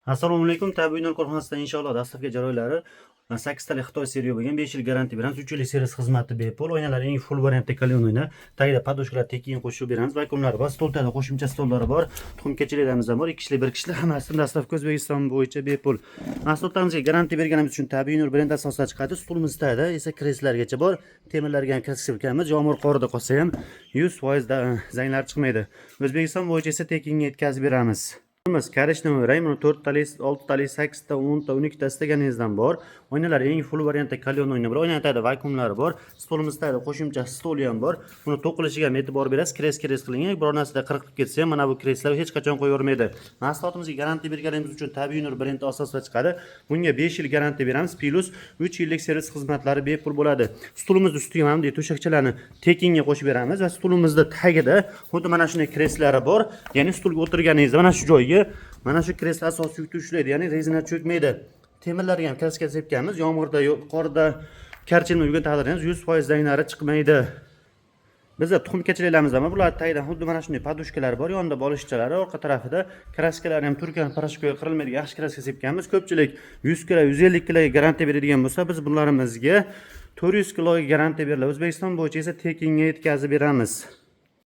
Assalomu alaykum. Tabiiylar korxonasidan inshaalloh dastavka jaroylari 8 talik Xitoy seriya bo'lgan 5 yil garantiya beramiz. 3 yillik servis xizmati bepul. O'yinlar eng full variantda kalon o'yini. Tagida podoshkalar tekin qo'shib beramiz. Vakuumlari bor, stolda qo'shimcha stollari bor. Tuxum kechiliklarimiz ham bor. 2 kishilik, 1 kishilik hammasi dastavka O'zbekiston bo'yicha bepul. Mahsulotlarimizga garantiya berganimiz uchun Tabiiylar brend asosida chiqadi. Stulimizdagi esa kreslargacha bor. Temirlarga ham kirishib yomg'ir qorida qolsa ham 100% zanglar chiqmaydi. O'zbekiston bo'yicha esa tekinga yetkazib beramiz. Karishni rang 4 tali, 6 tali, 8 ta, 10 ta, 12 ta istaganingizdan bor. O'yinlar eng full variantda kalon o'yini bor. O'yinlarda vakuumlari bor. Stolimizda qo'shimcha stol ham bor. Buni to'qilishiga ham e'tibor berasiz. Kres qiling. Biror narsada qirqib ketsa ham mana bu kreslar hech qachon qo'yavermaydi. Mahsulotimizga garantiya berganimiz uchun Tabiiylar brendi asosida chiqadi. Bunga 5 yil garantiya beramiz. Plus 3 yillik servis xizmatlari bepul bo'ladi. Stulimizni ustiga ham bunday to'shakchalarni tekinga qo'shib beramiz va stulimizda tagida xuddi mana shunday kreslari bor. Ya'ni stulga o'tirganingizda mana shu joyga mana shu kreslo asosiy yuk ushlaydi, ya'ni rezina cho'kmaydi. Temirlarga ham kraska sepganmiz. Yomg'irda, qorda, karchilma yurgan taqdirda 100% zanglari chiqmaydi. Bizda tuxum kechiliklarimiz ham bor. Bular tagida xuddi mana shunday podushkalar bor, yonida bolishchalari, orqa tarafida kraskalar ham turkan parashkoga qirilmaydi, yaxshi kraska sepganmiz. Ko'pchilik 100 kg, 150 kg garantiya beradigan bo'lsa, biz bunlarimizga 400 kg garantiya beriladi. O'zbekiston bo'yicha esa tekinga yetkazib beramiz.